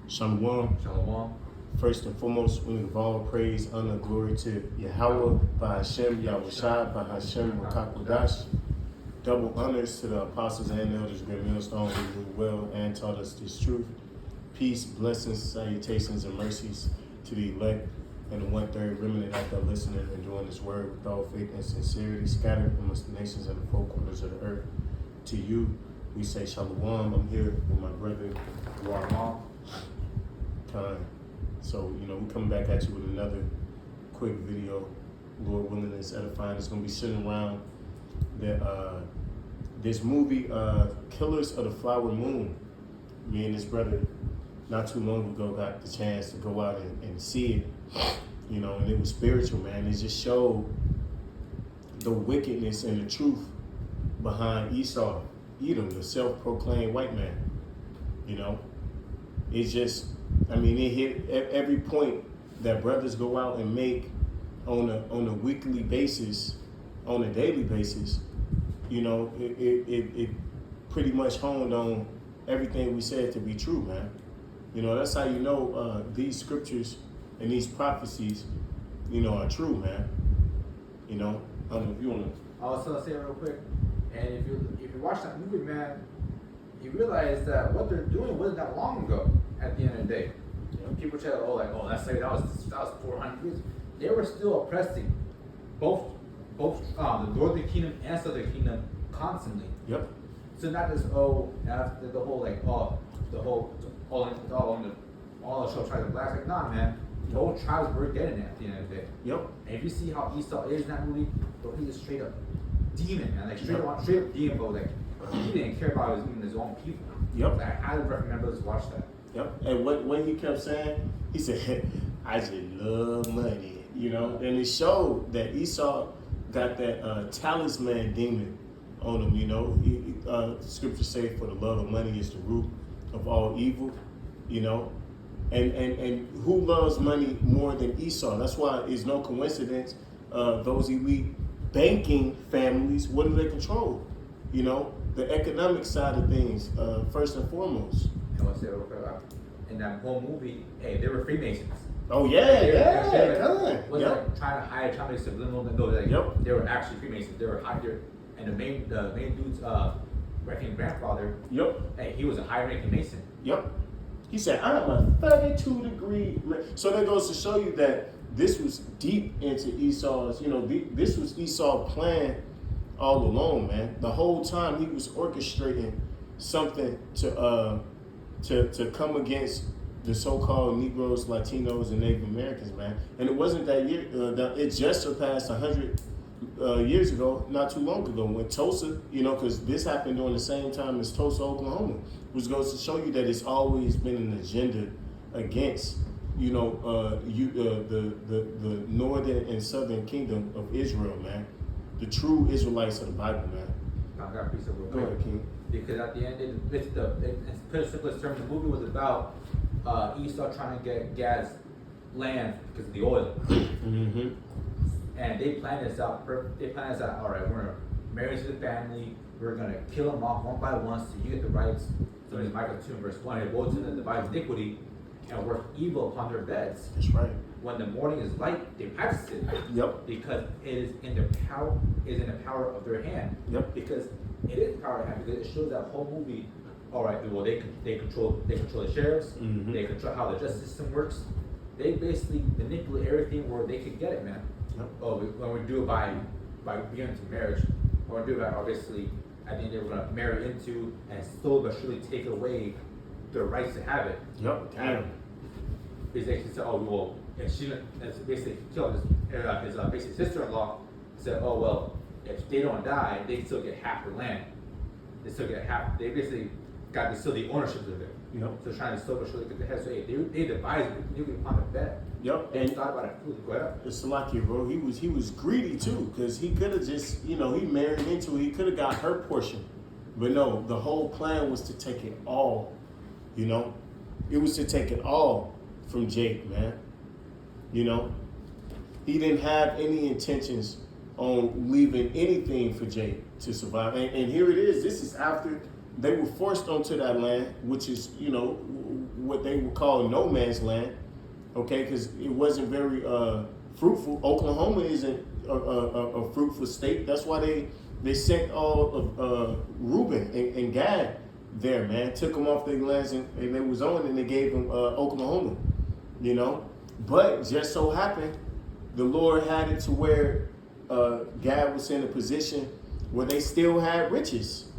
Shalom. Shalom. First and foremost, we give all praise, honor, glory to Yahweh, by Hashem, Yahushai, by Hashem, Wakakodash. Double honors to the apostles and elders, great millstone, who ruled well and taught us this truth. Peace, blessings, salutations, and mercies to the elect and the one-third remnant out there listening and doing this word with all faith and sincerity, scattered amongst the nations and the four corners of the earth. To you, we say shalom. I'm here with my brother, Rahman. So, we're coming back at you with another quick video. Lord willing, it's edifying. It's going to be sitting around this movie, Killers of the Flower Moon. Me and this brother, not too long ago, got the chance to go out and see it, and it was spiritual, man. It just showed the wickedness and the truth behind Esau, Edom, the self-proclaimed white man. It's just, it hit every point that brothers go out and make on a weekly basis, on a daily basis. It pretty much honed on everything we said to be true, man. That's how these scriptures and these prophecies, are true, man. I don't know if you want to. I was gonna say real quick, and if you watch that movie, man, you realize that what they're doing wasn't that long ago. At the end of the day, people say, that's like that was 400 years. They were still oppressing both the northern kingdom and southern kingdom constantly. Yep. So not just after the whole all the show tribes of blacks. Like, nah, man, the whole tribes were getting it at the end of the day. Yep. And if you see how Esau is in that movie, bro, he is straight up demon, man. Like straight up demon, bro. Like he didn't care about his own people. Yep. Like, I highly recommend those to watch that. Yep. And what he kept saying, he said, I just love money, And it showed that Esau got that talisman demon on him, scriptures say, for the love of money is the root of all evil, And who loves money more than Esau? That's why it's no coincidence those elite banking families, what do they control? The economic side of things, first and foremost. I want to say real quick, in that whole movie, they were Freemasons. Oh yeah. Was like trying to make subliminal that they were actually Freemasons. They were higher, and the main dude's ranking grandfather. Yep. Hey, he was a high-ranking Mason. Yep. He said, I'm a 32-degree. So that goes to show you that this was deep into Esau's. This was Esau's plan all along, man. The whole time he was orchestrating something to come against the so-called Negroes, Latinos, and Native Americans, man. And it wasn't that year. It just surpassed 100 years ago, not too long ago, when Tulsa, because this happened during the same time as Tulsa, Oklahoma, which goes to show you that it's always been an agenda against, the northern and southern kingdom of Israel, man. The true Israelites of the Bible, man. I got a piece of Go ahead, King. Because at the end, in simplest terms, the movie was about Esau trying to get Gad's land because of the oil. Mm-hmm. And they planned this out. All right, we're gonna marry to the family. We're gonna kill them off one by one, so you get the rights. So in Micah 2 verse 1, it goes in and divides iniquity and work evil upon their beds. That's right. When the morning is light, they practice it. Yep. Because it is in their power. Is in the power of their hand. Yep. Because it is the power of their hand. Because it shows that whole movie. All right. Well, they control the sheriffs. Mm-hmm. They control how the justice system works. They basically manipulate everything where they can get it, man. Yep. When we do it by being into marriage, or we do it by obviously at the end we're gonna marry into and slowly but surely take away their rights to have it. Yep. Damn. Basically said, and she basically killed his basically sister-in-law. Said, if they don't die, they still get half the land. They still get half. They basically got still the ownership of it. Yep. So trying to slowly but surely get the head. So they devised it. They upon the bed. Yep. And thought about it. Go ahead. It's Salakia, bro. He was greedy too, because he could have just, he married into it. He could have got her portion. But no, the whole plan was to take it all, It was to take it all from Jake, man. He didn't have any intentions on leaving anything for Jake to survive. And here it is. This is after they were forced onto that land, which is, what they would call no man's land, okay, because it wasn't very fruitful. Oklahoma isn't a fruitful state. That's why they sent all of Reuben and Gad there, man. Took them off their lands and they was on, and they gave them Oklahoma, you know. But just so happened, the Lord had it to where Gad was in a position where they still had riches,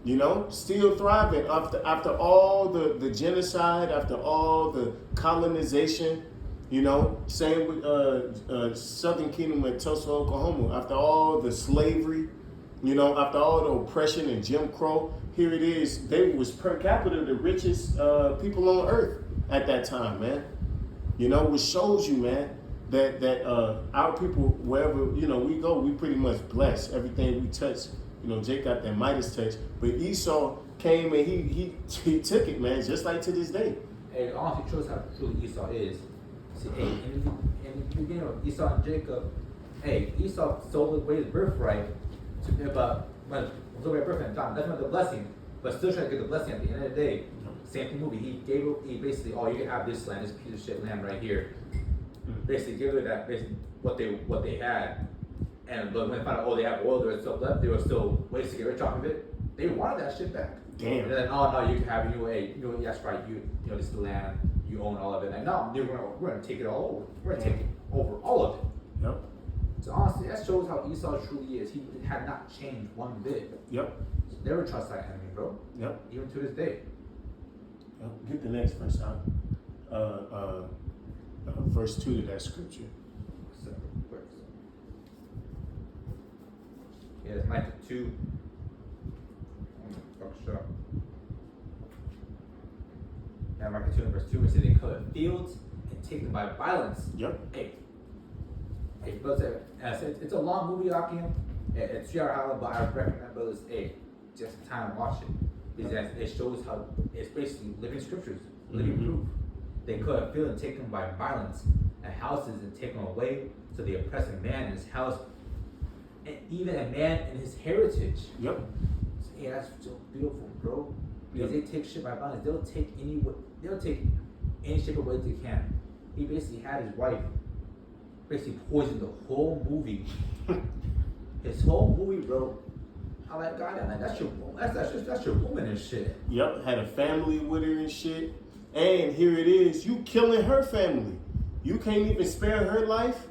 you know, still thriving after all the genocide, after all the colonization, you know. Same with Southern Kingdom at Tulsa, Oklahoma. After all the slavery, you know, after all the oppression and Jim Crow, here it is. They was per capita the richest people on earth at that time, man. You know, which shows you, man, that our people, wherever, you know, we go, we pretty much blessed. Everything we touch, you know, Jake got that Midas touch. But Esau came and he took it, man, just like to this day. Hey, it honestly shows how truly Esau is. See, hey, in the beginning of Esau and Jacob, hey, Esau sold away his birthright but when sold away his birthright, that's not the blessing, but still trying to get the blessing at the end of the day. Same thing movie. He basically, oh, you can have this land, this piece of shit land right here. Basically give it that, basically what they had, and but when they found out, oh, they have oil, there was stuff left, there was still ways to get rich off of it. They wanted that shit back. Damn. And then, oh no, you can have it. That's right. You know, this is the land. You own all of it. And no, we're gonna take it all over. We're gonna take over all of it. Yep. So honestly, that shows how Esau truly is. He had not changed one bit. Yep. So never trust that enemy, bro. Yep. Even to this day. Yep. Get the next verse out. Verse 2 to that scripture. So, yeah, it's Micah 2. Fuck, sure. Yeah, Micah 2 and verse 2, it says they covet fields and take them by violence. Yep. Hey, brother, it's a long movie, Akim. It's 3 hours, but I recommend brothers, hey, just time to watch it. Because it shows how it's basically living scriptures, living proof. They covet fields and take them by violence, and houses and take them away. So they oppress a man in his house, and even a man in his heritage. Yep. So, yeah, that's so beautiful, bro. Because Yep. they take shit by violence. They'll take any shape of way they can. He basically had his wife basically poisoned the whole movie. His whole movie, bro. I'm like, God, that's your woman and shit. Yep. Had a family with her and shit. And here it is, you killing her family. You can't even spare her life.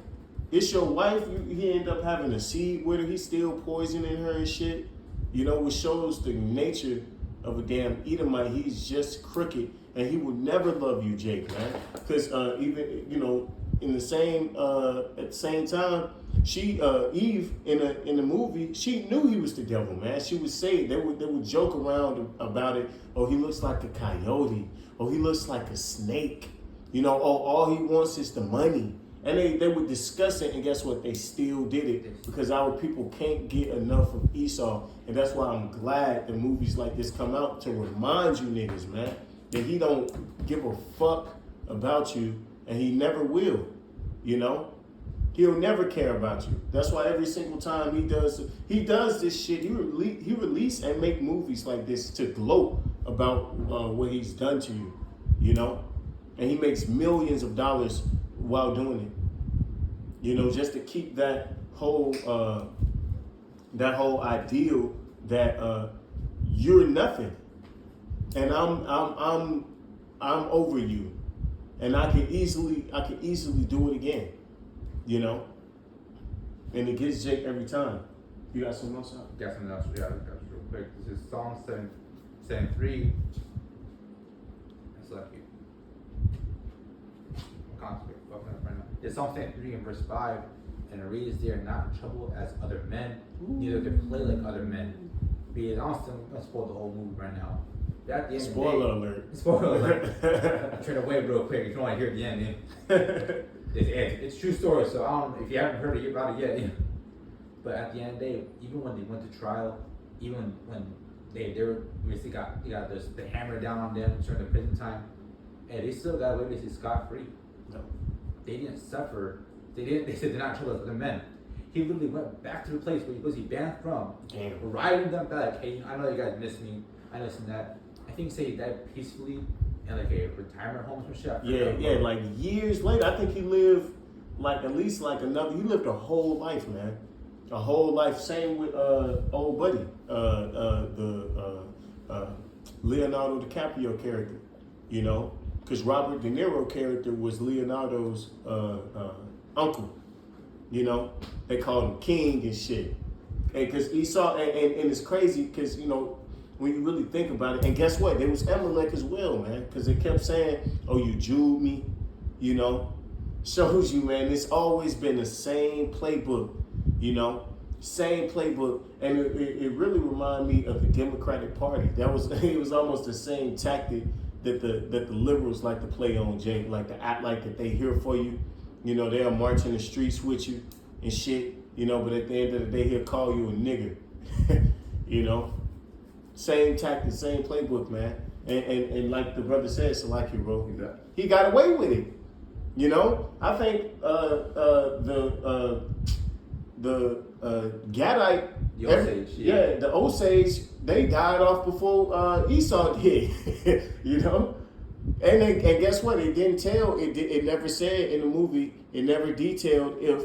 It's your wife. He end up having a seed with her. He's still poisoning her and shit. You know, which shows the nature of a damn Edomite. He's just crooked, and he will never love you, Jake, man. Because even, you know, in the same at the same time, she Eve in the movie, she knew he was the devil, man. She would say they would joke around about it. Oh, he looks like a coyote. Oh, he looks like a snake. You know, oh, all he wants is the money. And they would discuss it, and guess what? They still did it because our people can't get enough of Esau. And that's why I'm glad that movies like this come out to remind you niggas, man, that he don't give a fuck about you, and he never will, you know? He'll never care about you. That's why every single time he does this shit, he release and make movies like this to gloat about what he's done to you, you know? And he makes millions of dollars while doing it, you know, just to keep that whole ideal that you're nothing, and I'm over you, and I can easily do it again, you know. And it gets Jake every time. You got something else? Got something else? Yeah, real quick. This is Psalm 73. That's lucky. It's Psalm 73 in verse 5, and it reads, "They are not in trouble as other men, neither they play like other men." Because honestly, I'm gonna spoil the whole movie right now. But at the end Spoiler of the day, alert. Spoiler alert. Turn away real quick if you want to hear the end. It's true story, so I don't know if you haven't heard about it yet. But at the end of the day, even when they went to trial, even when they were basically got the hammer down on them during the prison time, and they still got away basically scot free. No. They didn't suffer. They said they're not in trouble as other men. He literally went back to the place where he was banned from. Damn. Riding them back. Hey, I know you guys miss me. I know this and that. I think he said he died peacefully in like a retirement home or shit. Yeah, like years later, I think he lived like at least like another. He lived a whole life, man, a whole life. Same with old buddy, Leonardo DiCaprio character, you know, because Robert De Niro character was Leonardo's uncle. You know, they called him King and shit. And because Esau, and it's crazy because, you know, when you really think about it, and guess what? There was Amalek as well, man, because they kept saying, oh, you Jewed me, you know. Shows you, man, it's always been the same playbook, you know, same playbook. And it really reminded me of the Democratic Party. That was, it was almost the same tactic that the liberals like to play on, Jake, like to act like that they here for you. You know, they'll march in the streets with you and shit, you know, but at the end of the day, he'll call you a nigger, you know. Same tactic, same playbook, man. And like the brother said, Salaki, bro, he got away with it. You know, I think the Gadite, the Osage, they died off before Esau did. You know, and guess what? It didn't tell. It never said in the movie. It never detailed if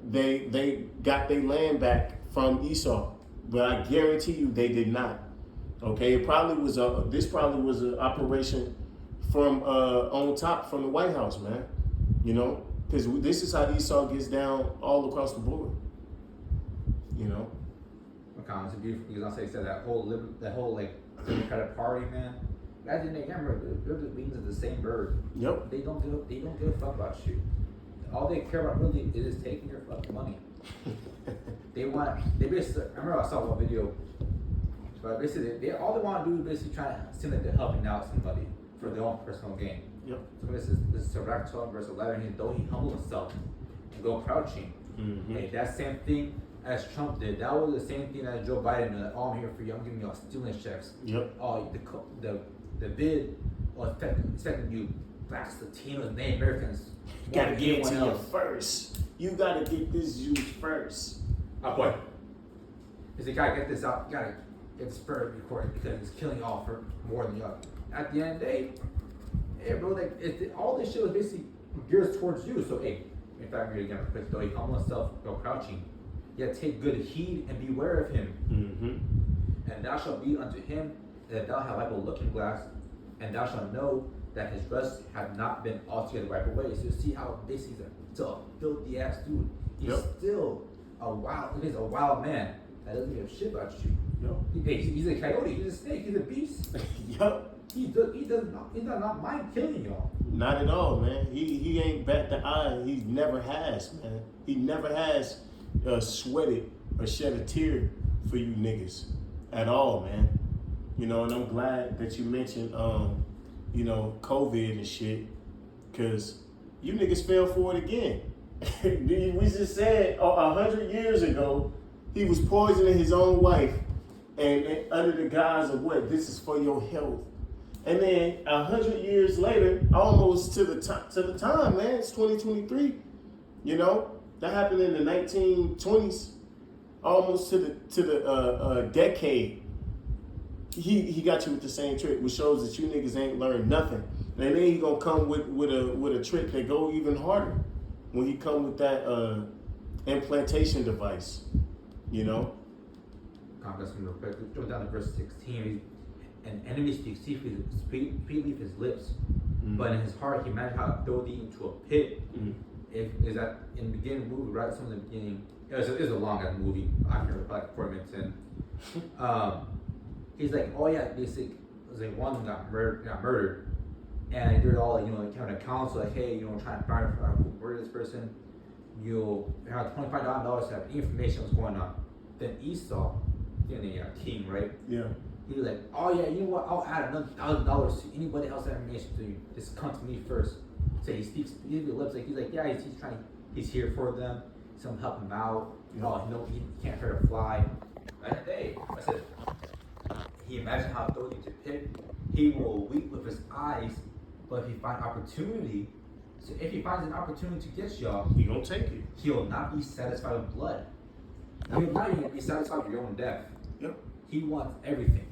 they got their land back from Esau. But I guarantee you, they did not. Okay, it probably was this probably was an operation from on top from the White House, man. You know, because this is how Esau gets down all across the board. You know. McConnell's a beautiful because I said that whole like Democratic Party, man. Guys didn't remember they're the wings of the same bird. Yep. They don't give a fuck about you. All they care about really is taking your fucking money. They basically, I remember I saw one video, but basically they all they want to do is basically try to seem like they're helping out somebody for their own personal gain. Yep. So this is Sirach 12 verse 11. Though he humbled himself and go crouching. Mm-hmm. Hey, that same thing as Trump did. That was the same thing that Joe Biden did. Like, oh, I'm here for you. I'm giving you all stimulus checks. Yep. Oh, the bid was affecting you blacks, Latinos, Native Americans. You gotta get it to you first. You gotta get this juice first. Oh boy. Because you gotta get this out, you gotta get the spirit recorded because it's killing y'all for more than y'all. At the end of the day, hey bro, like all this shit was basically geared towards you. So hey, in fact, I'm gonna quick though, he humble himself, go crouching. You gotta take good heed and beware of him. Mm-hmm. And thou shalt be unto him that thou hast like a looking glass, and thou shalt know that his breasts have not been altogether wiped away. So you see how basically he's still a filthy ass dude. He's still he's a wild man that doesn't give a shit about you. Yep. He's a coyote, he's a snake, he's a beast. Yep. He does not mind killing y'all. Not at all, man. He ain't bat the eye. He never has, man. He never has sweated or shed a tear for you niggas at all, man. You know, and I'm glad that you mentioned you know, COVID and shit, because you niggas fell for it again. We just said 100 years ago, he was poisoning his own wife, and under the guise of what? This is for your health. And then 100 years later, almost to the time, man, it's 2023. You know, that happened in the 1920s, almost to the decade. He got you with the same trick, which shows that you niggas ain't learned nothing. And then he gonna come with a trick that go even harder when he come with that implantation device. You know. Congress, real quick. Go down to verse 16. An enemy speaks freely with his lips, but in his heart he imagined how to throw thee into a pit. Is that in the beginning of the movie, right? Some of the beginning. It was a long ass movie. I can remember like 4 minutes in. He's like, oh yeah, basically, it was like one got murdered, and they're all like, you know, like having a council, like, hey, you know, trying to find out who murdered this person. You'll have $25 to have information what's going on. Then Esau, you know, the king, right? Yeah. He was like, oh yeah, you know what? I'll add another $1,000 to anybody else that information to you. Just come to me first. So he speaks. He lips like he's like, yeah, he's trying. He's here for them. Some help him out. Yeah. Oh, no, he can't hurt a fly. That day, I said, he imagined how thrown into pit. He will weep with his eyes, but if he finds opportunity, so if he finds an opportunity to get y'all, He gonna take it. he will not be satisfied with blood. He will not even be satisfied with your own death. Yep. He wants everything.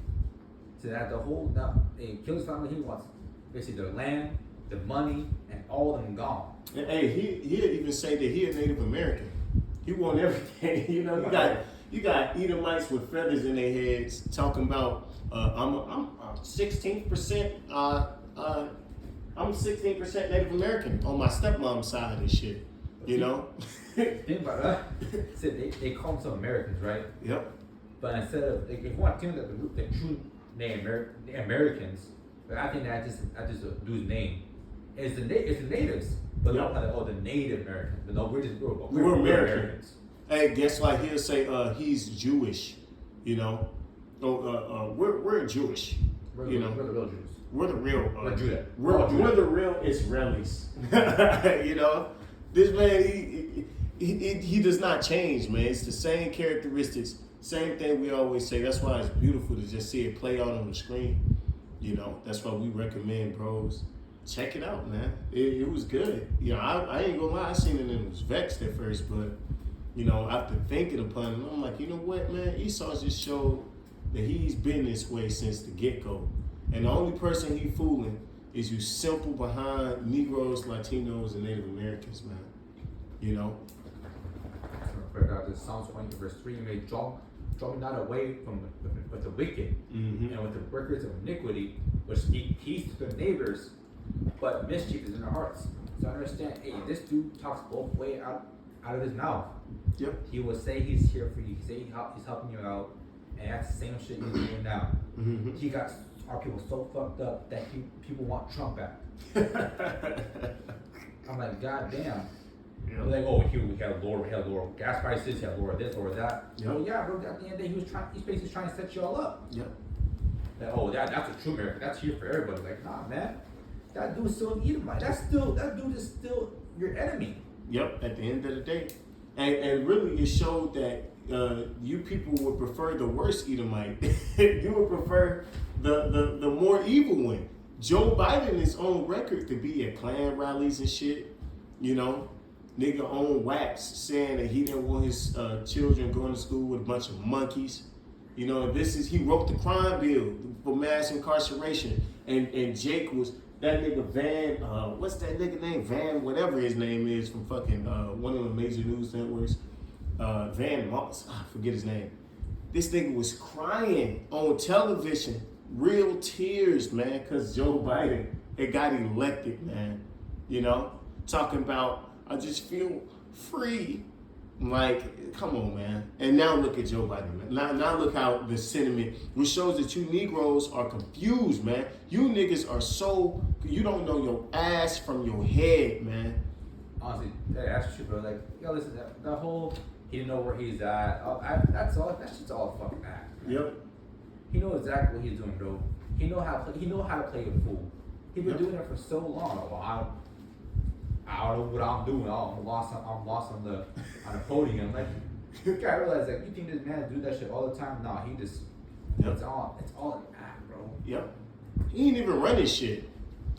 to that the whole now he kills his family. He wants basically their land, the money, and all of them gone. And, hey, he'll even say that he a Native American. He want everything. You know, you got Edomites with feathers in their heads talking about I'm 16%. I'm 16% Native American on my stepmom's side and shit. You know. Think about that. So they call themselves Americans, right? Yep. But instead of like, if you want to think that the true name Americans, but I think that just a dude's name. It's the natives, but Yep. not the Native Americans. But no, We're Americans. Hey, guess like he'll say he's Jewish, you know. We're Jewish, you know. We're the real Jews. We're the real. We're Judah. We're the real Israelis. You know, this man he does not change, man. It's the same characteristics, same thing we always say. That's why it's beautiful to just see it play out on the screen. You know, that's why we recommend bros. Check it out, man. It was good. You know, I ain't gonna lie, I seen it and was vexed at first, but you know, after thinking upon it, I'm like, you know what, man? Esau just showed that he's been this way since the get-go. And the only person he fooling is you simple behind Negroes, Latinos, and Native Americans, man. You know? This Psalms 20 verse 3, you may draw me not away from with the wicked, Mm-hmm. and with the workers of iniquity, which speak peace to their neighbors, but mischief is in their hearts. So understand, hey, this dude talks both ways out of his mouth. Yep. He will say he's here for you. He say he's helping you out, and that's the same shit he's doing now. Mm-hmm. He got our people so fucked up that people want Trump back. I'm like, God damn. Yeah. Like, oh, we had lower gas prices, he had lower this, lower that. Yep. Well, yeah, bro. At the end of the day, he's basically trying to set you all up. Yep. Like, oh, that's a true American. That's here for everybody. Like, nah, man. That dude's still an Edomite. That dude is still your enemy. Yep, at the end of the day. And really it showed that you people would prefer the worst Edomite. You would prefer the more evil one. Joe Biden is on record to be at Klan rallies and shit. You know, nigga on wax saying that he didn't want his children going to school with a bunch of monkeys. You know, he wrote the crime bill for mass incarceration. And Jake was that nigga Van, what's that nigga name? Van, whatever his name is from fucking one of the major news networks. Van Moss, I forget his name. This nigga was crying on television, real tears, man, because Joe Biden had got elected, man. You know, talking about, I just feel free. Like, come on, man. And now look at Joe Biden, man. Now look how the sentiment, which shows that you Negroes are confused, man. You niggas are so, you don't know your ass from your head, man. Honestly, that's true, bro. Like, yo, listen, that whole, he didn't know where he's at. That shit's all a fucking act. Man. Yep. He knows exactly what he's doing, bro. He know how to play a fool. He's been Yep. doing it for so long. Well, I don't know what I'm doing. I'm lost on the podium. Like, you gotta realize that you think this man do that shit all the time. No, he just Yep. it's all an act, bro. Yep. He ain't even running shit.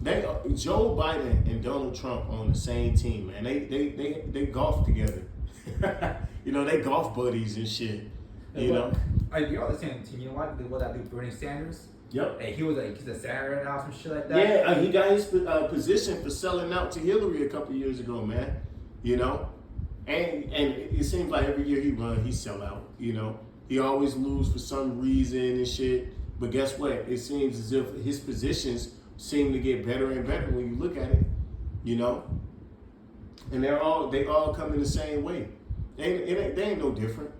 Joe Biden and Donald Trump on the same team, man. They golf together. You know, they golf buddies and shit. You know? Like, you're all the same team. You know what that dude Bernie Sanders? Yep. Hey, he's a senator now, some shit like that. Yeah, he got his position for selling out to Hillary a couple years ago, man. You know? And it seems like every year he sell out, you know? He always lose for some reason and shit. But guess what? It seems as if his positions seem to get better and better when you look at it, you know? And they all come in the same way. They ain't no different,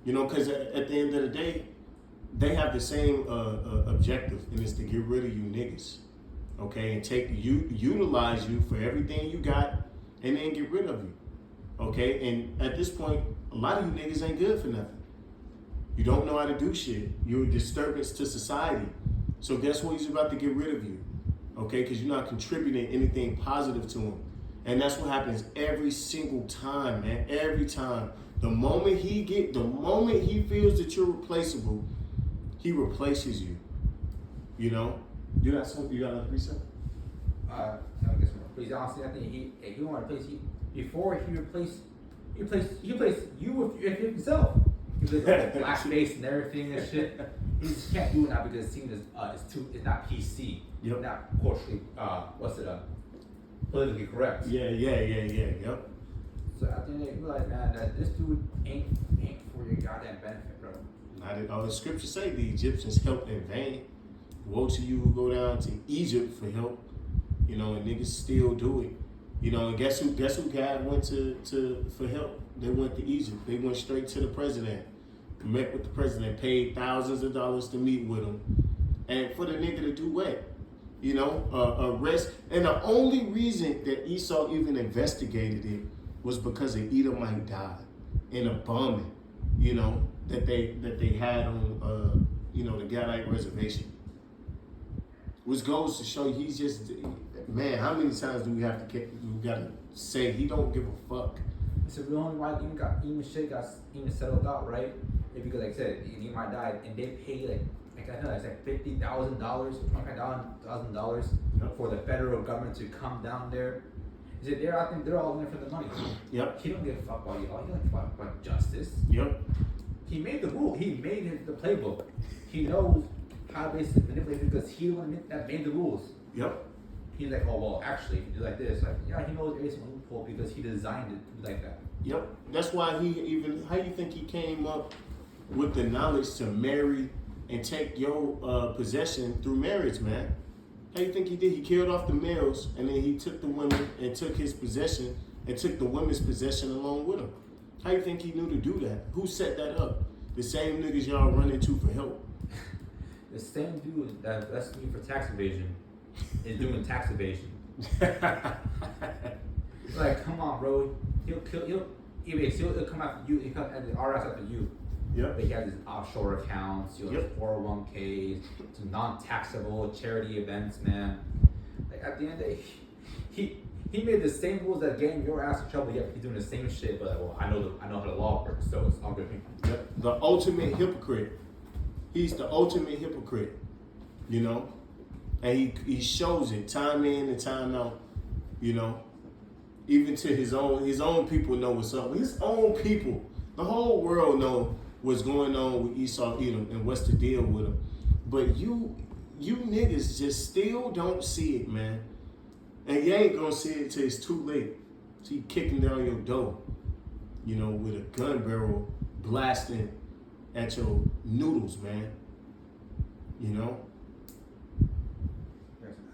you know, because at the end of the day, they have the same objective, and it's to get rid of you niggas, okay, and utilize you for everything you got, and then get rid of you, okay. And at this point, a lot of you niggas ain't good for nothing. You don't know how to do shit. You're a disturbance to society. So guess what? He's about to get rid of you, okay, because you're not contributing anything positive to him. And that's what happens every single time, man. Every time. The moment he feels that you're replaceable, he replaces you. You know? You got another preset? I guess please honestly, I think he want to replace before he replaced you with himself. He was like blackface and everything and shit. he just can't do it now because it's seen as it's not PC. Yep. Not culturally politically correct. Yeah. Yep. So at the end of the day, you realize, man, that this dude ain't for your goddamn benefit, bro. Not at all. The scriptures say the Egyptians helped in vain. Woe to you who go down to Egypt for help. You know, and niggas still do it. You know, and guess who God went to for help? They went to Egypt. They went straight to the president. Met with the president, paid thousands of dollars to meet with him. And for the nigga to do what? You know, arrest. And the only reason that Esau even investigated it was because an Edomite died in a bombing, you know, that they had on you know, the Gadite reservation. Which goes to show he's just, man, how many times do we gotta say he don't give a fuck? So the only why even shit got settled out, right? It's because like I said, he might die and they pay like I know it's like $50,000, $25,000 for the federal government to come down there. Is it there? I think they're all in there for the money. Yep. He don't give a fuck about you all. He don't give a fuck about justice. Yep. He made the rule. He made the playbook. He knows how to basically manipulate it because he the one that made the rules. Yep. He's like, oh well, actually, if you do like this, like yeah, he knows every single loophole because he designed it to be like that. Yep. That's why how you think he came up with the knowledge to marry and take your possession through marriage, man? How you think he did? He killed off the males and then he took the women and took his possession and took the women's possession along with him. How you think he knew to do that? Who set that up? The same niggas y'all run into for help. The same dude that's me for tax evasion is doing tax evasion. Like, come on, bro. He'll come after you. He'll come at the RS after you. Yep. But he has his offshore accounts, you know, Yep. 401ks, some non-taxable charity events, man. Like at the end of the day, he made the same rules that getting your ass in trouble. Yet he's doing the same shit. But like, well, I know how the law works, so it's all good. Yep. The ultimate hypocrite. He's the ultimate hypocrite. You know, and he shows it time in and time out. You know, even to his own people know what's up. His own people, the whole world know what's going on with Esau Edom and what's the deal with him. But you niggas just still don't see it, man. And you ain't gonna see it till it's too late. So you kicking down your door, you know, with a gun barrel blasting at your noodles, man. You know?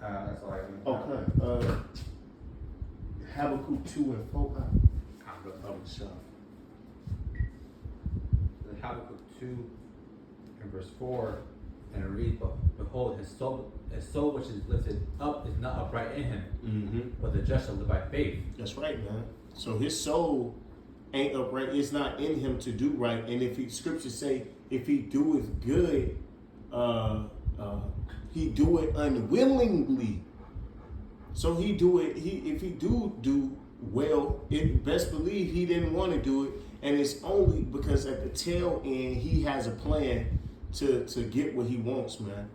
That's all I can. Okay. Habakkuk 2 and 4. The Habakkuk 2 and verse 4, and it reads, behold, his soul which is lifted up is not upright in him, Mm-hmm. but the just shall live by faith. That's right, man. So his soul ain't upright. It's not in him to do right. And if scriptures say, if he doeth good, he do it unwillingly. So he do it. If he do well, it best believe he didn't want to do it, and it's only because at the tail end he has a plan to get what he wants, man.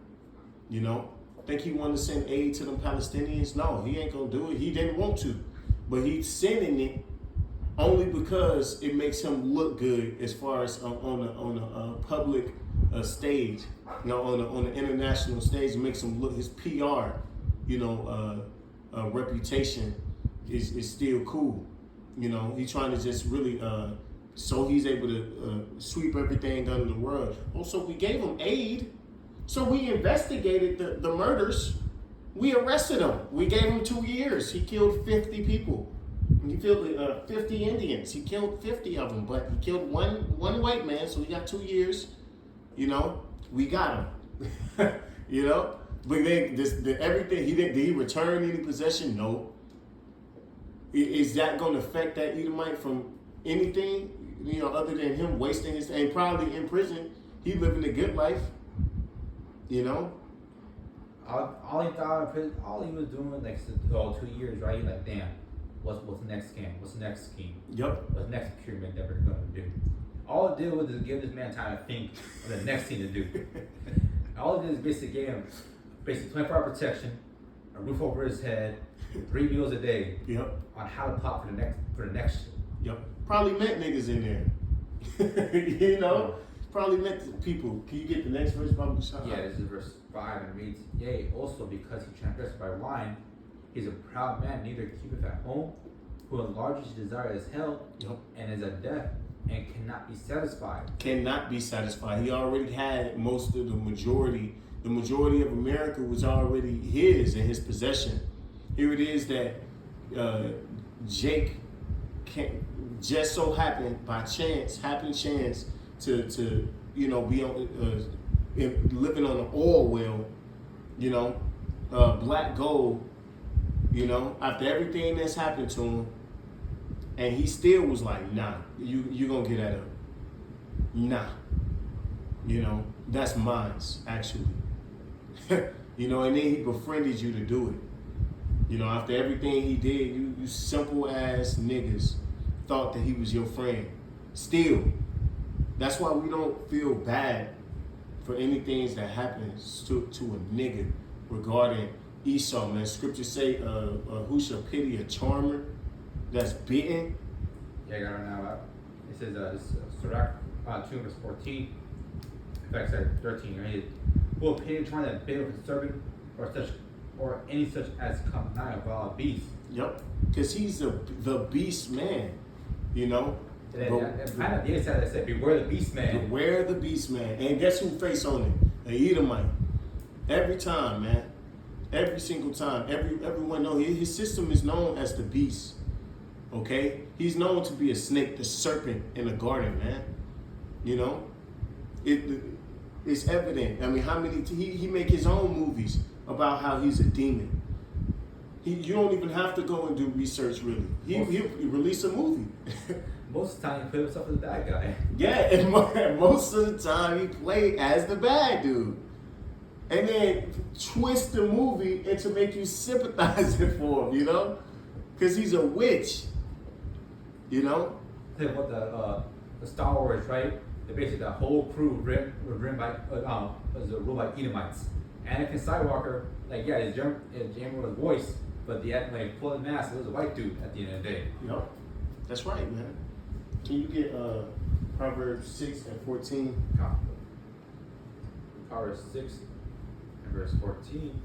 You know, think he wanted to send aid to them Palestinians? No, he ain't gonna do it. He didn't want to, but he's sending it only because it makes him look good as far as on a public stage, you know, on the international stage. It makes him look, his PR, you know, reputation is still cool. You know, he's trying to just really so he's able to sweep everything under the rug. Also, we gave him aid. So we investigated the murders. We arrested him. We gave him 2 years. He killed 50 people. He killed 50 Indians. He killed 50 of them, but he killed one white man, so he got 2 years. You know, we got him. You know, but then everything did he return any possession? No. Is that going to affect that Edomite from anything? You know, other than him wasting his time, probably in prison, he living a good life. You know, All he thought in prison, all he was doing like 2 years, right? He's like, damn, what's the next scam? What's the next scheme? Yep. What's the next pyramid that we're gonna do? All it did was just give this man time to think of the next thing to do. All it did is basically give him 24-hour protection, a roof over his head, 3 meals a day. Yep. On how to pop for the next shit. Yep. Probably met niggas in there. You know, probably met the people. Can you get the next verse, Bible Shah? Yeah, this is verse 5 and reads, Yea, also because he transgressed by wine, he is a proud man, neither keepeth at home, who enlarges his desire as hell, Yep. and is a death, and cannot be satisfied. Cannot be satisfied. He already had most of the majority. The majority of America was already his in his possession. Here it is that Jake just so happened by chance, to you know be on living on an oil well, you know, black gold, you know, after everything that's happened to him, and he still was like, nah, you gonna get that up, nah, you know, that's mine's actually, you know, and then he befriended you to do it. You know, after everything he did, you simple ass niggas thought that he was your friend. Still, that's why we don't feel bad for anything that happens to a nigga regarding Esau, man. Scriptures say, who shall pity a charmer that's bitten? Yeah, I got it now. It says, Sirach 2 verse 14, in fact, sorry, 13, right? Who will pity a charmer that bit of a serpent, or any such as come nigh a wild beast. Yep, because he's the beast man, you know. And kind of the inside that said, beware the beast man. Beware the beast man. And guess who face on it? An Edomite. Every time, man. Every single time. Everyone know his system is known as the beast. Okay? He's known to be a snake, the serpent in the garden, man. You know? It's evident. I mean, how many he make his own movies about how he's a demon. You don't even have to go and do research, really. He release a movie. Most of the time, he played himself as the bad guy. Yeah, and most of the time, he played as the bad dude. And then twist the movie and to make you sympathize for him, you know? Because he's a witch, you know? Think about the Star Wars, right? Basically, the whole crew was ruled by Edomites. Anakin Skywalker, like, yeah, his James voice, but the like pulling mask, it was a white dude at the end of the day. Yep, that's right, man. Can you get Proverbs 6 and 14? Proverbs 6 and verse 14,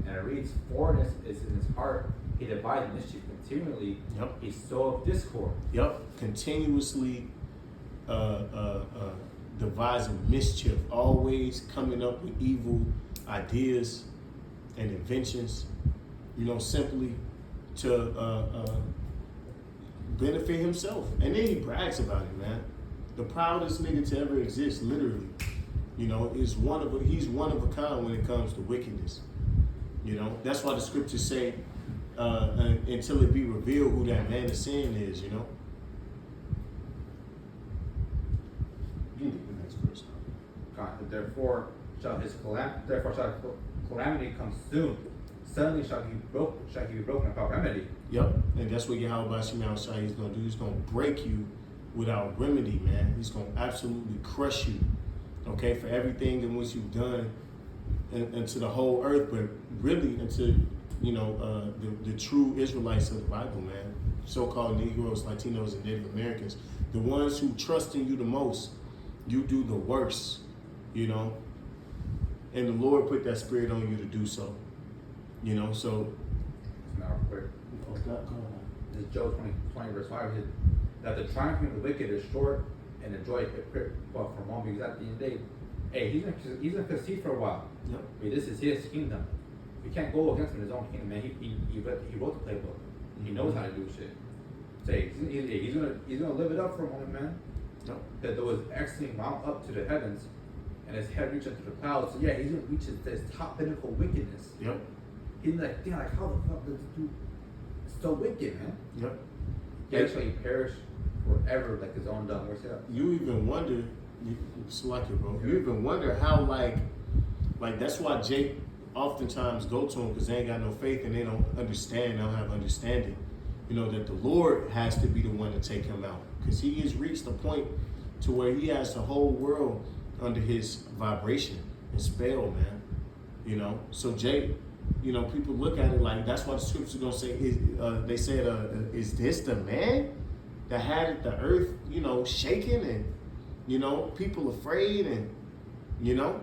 and it reads, "Forwardness is in his heart; he divides mischief continually. Yep. He soweth discord." Yep, continuously devising mischief, always coming up with evil ideas and inventions, you know, simply to benefit himself. And then he brags about it, man. The proudest nigga to ever exist, literally. You know, he's one of a kind when it comes to wickedness. You know, that's why the scriptures say, until it be revealed who that man of sin is, you know. You can get the next verse. God, therefore shall calamity come soon. Suddenly shall he be broken without remedy. Yep, and that's what Yahweh Shemel Shai is going to do. He's going to break you without remedy, man. He's going to absolutely crush you, okay, for everything in which you've done and to the whole earth, but really into, you know, the true Israelites of the Bible, man. So-called Negroes, Latinos, and Native Americans. The ones who trust in you the most, you do the worst, you know. And the Lord put that spirit on you to do so. You know, so. Now, quick. This is Job 20 verse 5. Says, that the triumph of the wicked is short, and the joy but from one, because at the end of the day, hey, he's gonna concede for a while. Yep. I mean, this is his kingdom. You can't go against him in his own kingdom, man. He wrote the playbook. He knows how to do shit. So he's gonna live it up for a moment, man. Yep. That there was excellent mount up to the heavens, and his head reached into the clouds. So yeah, he's gonna reach his top pinnacle wickedness. Yep. He's like, damn, like how the fuck does this dude so wicked, man? Yep. He actually perished forever, like his own dumb. Where's that? You even wonder, select it, bro. You even wonder how, like that's why Jake oftentimes go to him, because they ain't got no faith and they don't understand, they don't have understanding. You know, that the Lord has to be the one to take him out, because he has reached a point to where he has the whole world under his vibration and spell, man. You know, so Jake, you know, people look at it like, that's why the scriptures are gonna say, they said, is this the man that had the earth, you know, shaking and You know, people afraid, and you know.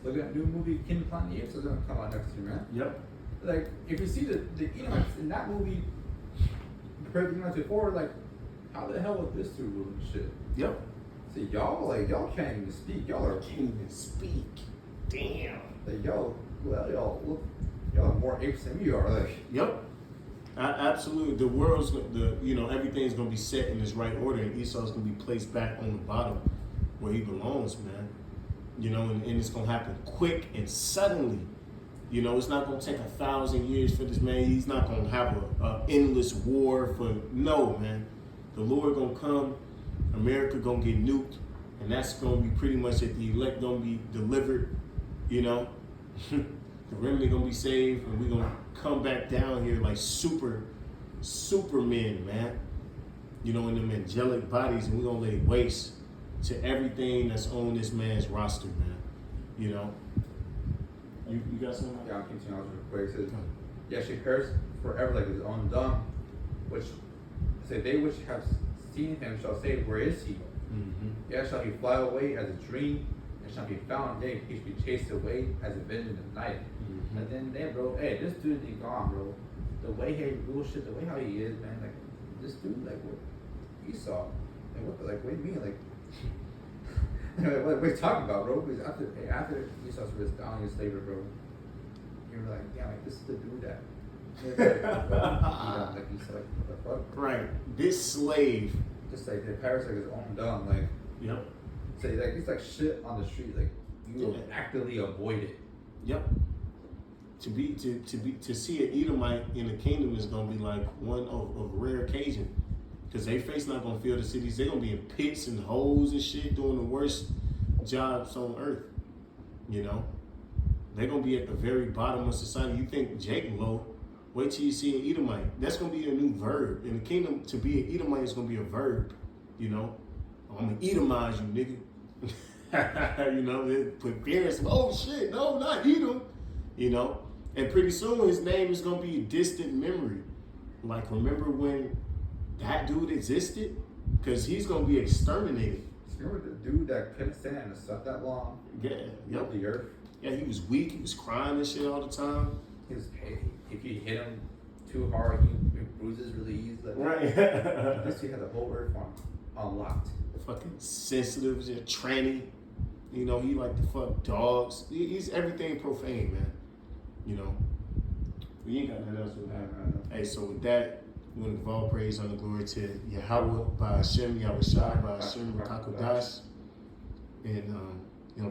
Look at that new movie, King of Planet of the Apes, is gonna come out next year, man. Yep. Like, if you see the Edomites in that movie compared to the Edomites before, like, how the hell was this dude ruling shit? Yep. See, y'all can't even speak. Y'all are Can't even speak. Damn. like y'all are more apes than we are. Like, Yep. Absolutely. The world's everything's gonna be set in its right order, and Esau's gonna be placed back on the bottom where he belongs, man. You know, and it's gonna happen quick and suddenly. You know, it's not gonna take 1,000 years for this man. He's not gonna have a endless war no, man. The Lord gonna come, America gonna get nuked, and that's gonna be pretty much it. The elect gonna be delivered, you know. The remnant gonna be saved, and we're gonna come back down here like supermen, man. You know, in them angelic bodies, and we're gonna lay waste to everything that's on this man's roster, man. You know. You got something? yeah, I'm continuing on real quick. It says, yeah, she cursed forever like his own dung, which say they which have seen him shall say, where is he? Mm-hmm. Yeah, shall he fly away as a dream, and shall be found day, he shall be chased away as a vision of night. Mm-hmm. And then, bro, hey, this dude is gone, bro. The way he bullshit, the way how he is, man, like, this dude, like, what Esau, like, what do you mean, like, what are you talking about, bro? Because after Esau's was down in slavery, bro, you're like, yeah, like, this is the dude that, like, Esau, like, what the fuck? Right. This slave. Just like the parents like his own dumb, like, Yep. say like it's like shit on the street, like you will actively avoid it. Yep. To see an Edomite in the kingdom is gonna be like one of a rare occasion, because they face not gonna feel the cities. They're gonna be in pits and holes and shit, doing the worst jobs on earth. You know, they're gonna be at the very bottom of society. You think Jake low? Wait till you see an Edomite. That's gonna be a new verb in the kingdom. To be an Edomite is gonna be a verb. You know, I'm gonna Edomize you, nigga. You know, they put parents. Oh shit, no, not Edom. You know, and pretty soon his name is gonna be a distant memory. Like, remember when that dude existed? Because he's gonna be exterminated. Remember the dude that couldn't stand in the sun that long? Yeah, yep. The earth. Yeah, he was weak. He was crying and shit all the time. He was if you hit him too hard, he bruises really easy. Like, Right. This he had the whole earth on locked. Fucking sensitive, just a tranny. You know, he like to fuck dogs. He's everything profane, man. You know. We ain't got nothing else with that. Hey, so with that, we want to give all praise and glory to Yahweh by Hashem, Yahweh Shai by Hashem, Rakakodash. And,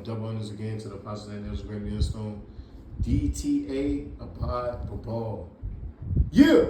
double honors again to the apostles and elders, great millstone. DTA, Abad, Babal. Yeah!